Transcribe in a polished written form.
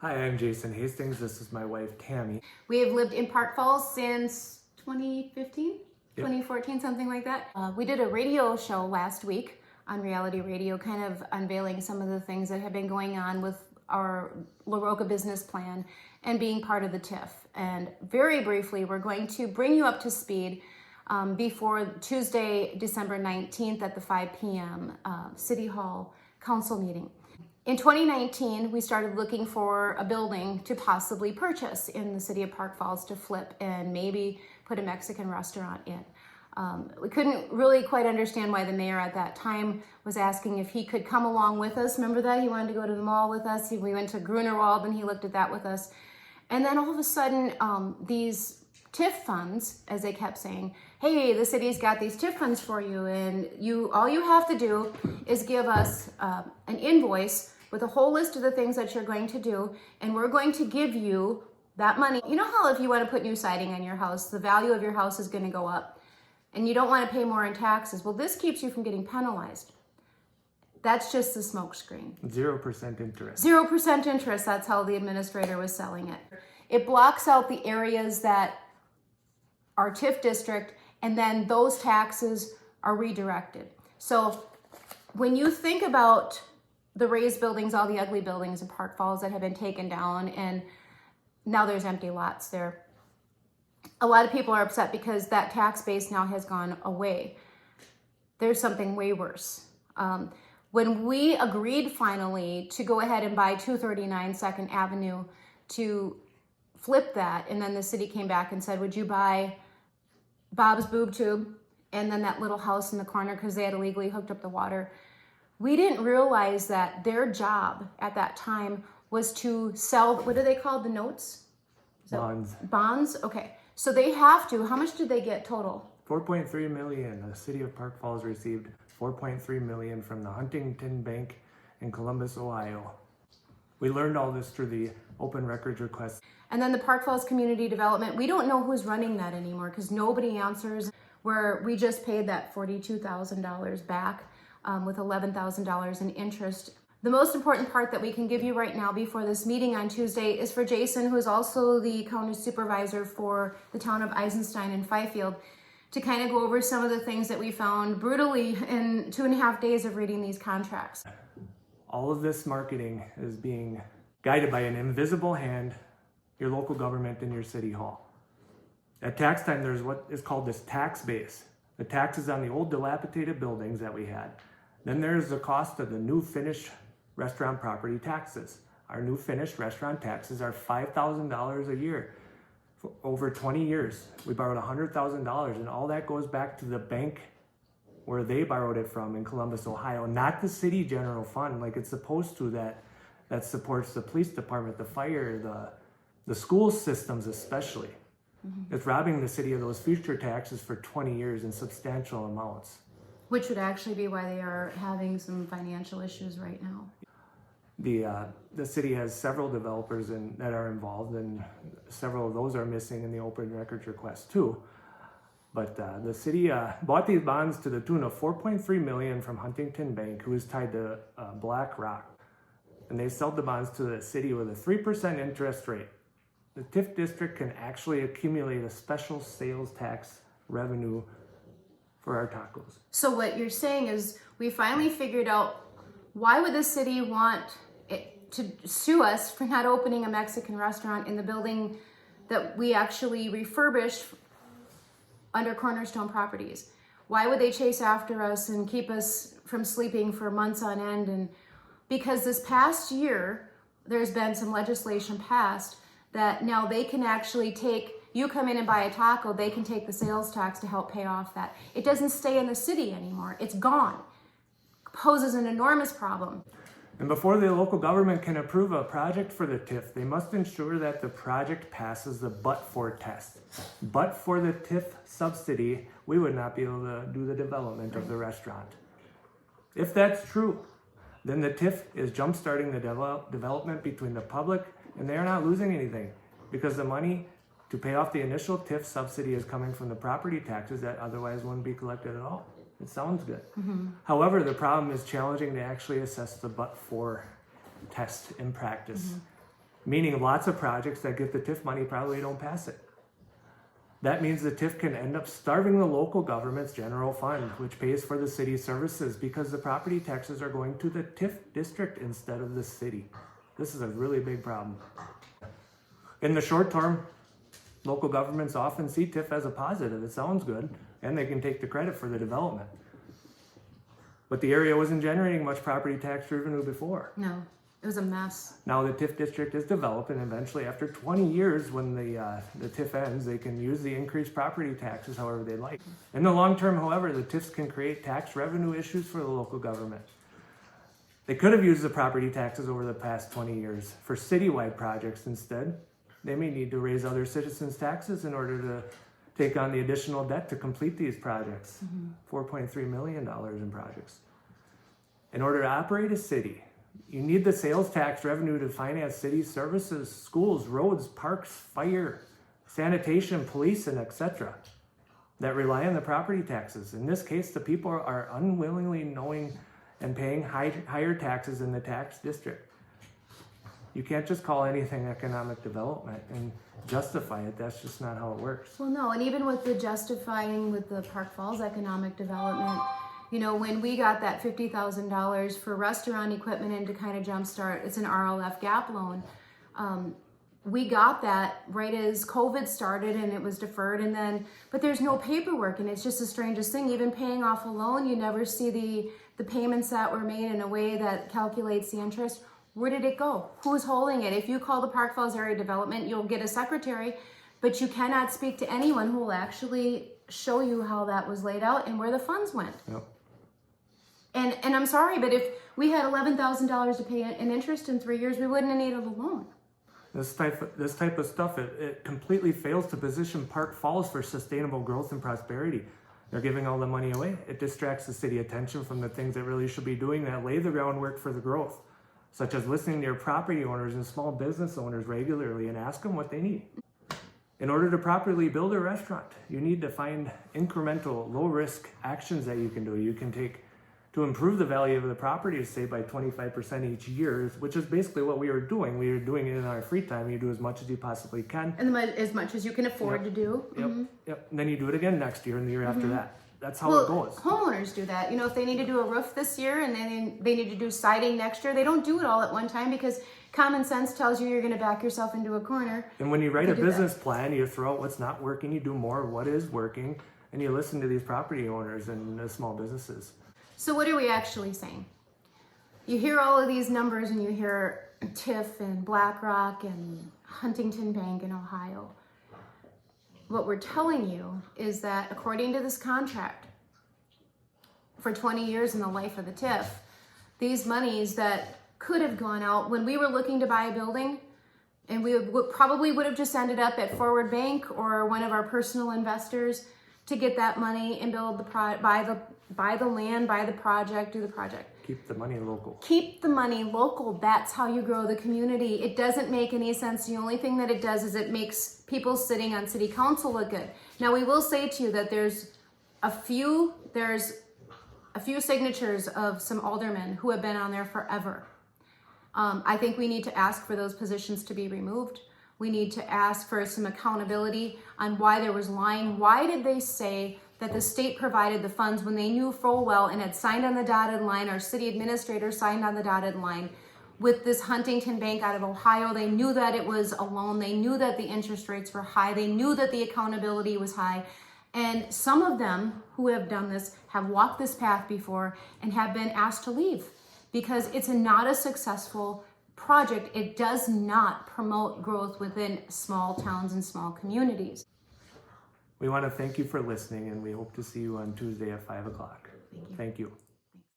Hi, I'm Jason Hastings. This is my wife, Tammy. We have lived in Park Falls since 2015, Yep. 2014, something like that. We did a radio show last week on reality radio, kind of unveiling some of the things that have been going on with our La Roca business plan and being part of the TIF. And very briefly, we're going to bring you up to speed before Tuesday, December 19th at the 5 p.m. City Hall Council meeting. In 2019, we started looking for a building to possibly purchase in the city of Park Falls to flip and maybe put a Mexican restaurant in. We couldn't really quite understand why the mayor at that time was asking if he could come along with us. Remember that? He wanted to go to the mall with us. We went to Grunerwald and he looked at that with us. And then all of a sudden, these TIF funds, as they kept saying, hey, the city's got these TIF funds for you, and all you have to do is give us an invoice with a whole list of the things that you're going to do, and we're going to give you that money. You know how if you want to put new siding on your house, the value of your house is going to go up, and you don't want to pay more in taxes? Well, this keeps you from getting penalized. That's just the smokescreen. 0% interest. 0% interest, that's how the administrator was selling it. It blocks out the areas that are TIF district, and then those taxes are redirected. So when you think about the raised buildings, all the ugly buildings in Park Falls that have been taken down, and now there's empty lots there, a lot of people are upset because that tax base now has gone away. There's something way worse. When we agreed finally to go ahead and buy 239 2nd Avenue to flip that, and then the city came back and said, would you buy Bob's Boob Tube and then that little house in the corner because they had illegally hooked up the water? We didn't realize that their job at that time was to sell, what are they called, the notes? Bonds. Bonds? Okay. So they have to, how much did they get total? $4.3 million. The city of Park Falls received $4.3 million from the Huntington Bank in Columbus, Ohio. We learned all this through the open records request. And then the Park Falls Community Development, we don't know who's running that anymore because nobody answers, where we just paid that $42,000 back with $11,000 in interest. The most important part that we can give you right now before this meeting on Tuesday is for Jason, who is also the county supervisor for the town of Eisenstein and Fifield, to kind of go over some of the things that we found brutally in 2.5 days of reading these contracts. All of this marketing is being guided by an invisible hand, your local government and your city hall. At tax time, there's what is called this tax base. The taxes on the old dilapidated buildings that we had. Then there's the cost of the new finished restaurant property taxes. Our new finished restaurant taxes are $5,000 a year. For over 20 years, we borrowed $100,000, and all that goes back to the bank where they borrowed it from in Columbus, Ohio, not the city general fund like it's supposed to, that supports the police department, the fire, the school systems especially. Mm-hmm. It's robbing the city of those future taxes for 20 years in substantial amounts. Which would actually be why they are having some financial issues right now. The city has several developers that are involved, and several of those are missing in the open records request too. But the city bought these bonds to the tune of $4.3 million from Huntington Bank, who is tied to BlackRock. And they sold the bonds to the city with a 3% interest rate. The TIF district can actually accumulate a special sales tax revenue for our tacos. So what you're saying is we finally figured out, why would the city want it to sue us for not opening a Mexican restaurant in the building that we actually refurbished under Cornerstone Properties? Why would they chase after us and keep us from sleeping for months on end? And because this past year, there's been some legislation passed that now they can actually take, you come in and buy a taco, they can take the sales tax to help pay off that. It doesn't stay in the city anymore. It's gone. Poses an enormous problem. And before the local government can approve a project for the TIF, they must ensure that the project passes the but-for test. But for the TIF subsidy, we would not be able to do the development of the restaurant. If that's true, then the TIF is jump-starting the development between the public, and they are not losing anything because the money to pay off the initial TIF subsidy is coming from the property taxes that otherwise wouldn't be collected at all. It sounds good. Mm-hmm. However, the problem is challenging to actually assess the but-for test in practice. Mm-hmm. meaning lots of projects that get the TIF money probably don't pass it. That means the TIF can end up starving the local government's general fund, which pays for the city's services because the property taxes are going to the TIF district instead of the city. This is a really big problem. In the short term, local governments often see TIF as a positive. It sounds good, and they can take the credit for the development. But the area wasn't generating much property tax revenue before. No, it was a mess. Now the TIF district is developed, and eventually after 20 years when the TIF ends, they can use the increased property taxes however they like. In the long term, however, the TIFs can create tax revenue issues for the local government. They could have used the property taxes over the past 20 years for citywide projects instead. They may need to raise other citizens' taxes in order to take on the additional debt to complete these projects. $4.3 million in projects. In order to operate a city, you need the sales tax revenue to finance city services, schools, roads, parks, fire, sanitation, police, and etc. that rely on the property taxes. In this case, the people are unwillingly knowing and paying higher taxes in the tax district. You can't just call anything economic development and justify it. That's just not how it works. Well, no, and even with the justifying with the Park Falls economic development, you know, when we got that $50,000 for restaurant equipment and to kind of jumpstart, it's an RLF gap loan. We got that right as COVID started and it was deferred, and then, but there's no paperwork, and it's just the strangest thing. Even paying off a loan, you never see the payments that were made in a way that calculates the interest. Where did it go? Who's holding it? If you call the Park Falls Area Development, you'll get a secretary, but you cannot speak to anyone who will actually show you how that was laid out and where the funds went. Yep. And I'm sorry, but if we had $11,000 to pay in interest in 3 years, we wouldn't have needed a loan. This type of stuff, it completely fails to position Park Falls for sustainable growth and prosperity. They're giving all the money away. It distracts the city attention from the things it really should be doing that lay the groundwork for the growth, such as listening to your property owners and small business owners regularly and ask them what they need. In order to properly build a restaurant, you need to find incremental, low-risk actions that you can do. You can take to improve the value of the property, say by 25% each year, which is basically what we were doing. We were doing it in our free time. You do as much as you possibly can. And as much as you can afford to do. Yep. And then you do it again next year and the year after that. That's how it goes. Homeowners do that. You know, if they need to do a roof this year and then they need to do siding next year, they don't do it all at one time because common sense tells you you're going to back yourself into a corner. And when you write a business plan, you throw out what's not working, you do more of what is working, and you listen to these property owners and the small businesses. So what are we actually saying? You hear all of these numbers and you hear TIF and BlackRock and Huntington Bank in Ohio. What we're telling you is that according to this contract, for 20 years in the life of the TIF, these monies that could have gone out when we were looking to buy a building, and we probably would have just ended up at Forward Bank or one of our personal investors to get that money and build buy the land, buy the project, do the project. Keep the money local. Keep the money local. That's how you grow the community. It doesn't make any sense. The only thing that it does is it makes people sitting on city council look good. Now, we will say to you that there's a few signatures of some aldermen who have been on there forever. I think we need to ask for those positions to be removed. We need to ask for some accountability on why there was lying. Why did they say that the state provided the funds when they knew full well and had signed on the dotted line, our city administrator signed on the dotted line with this Huntington Bank out of Ohio? They knew that it was a loan. They knew that the interest rates were high. They knew that the accountability was high. And some of them who have done this have walked this path before and have been asked to leave because it's not a successful project. It does not promote growth within small towns and small communities. We want to thank you for listening, and we hope to see you on Tuesday at 5 o'clock. Thank you.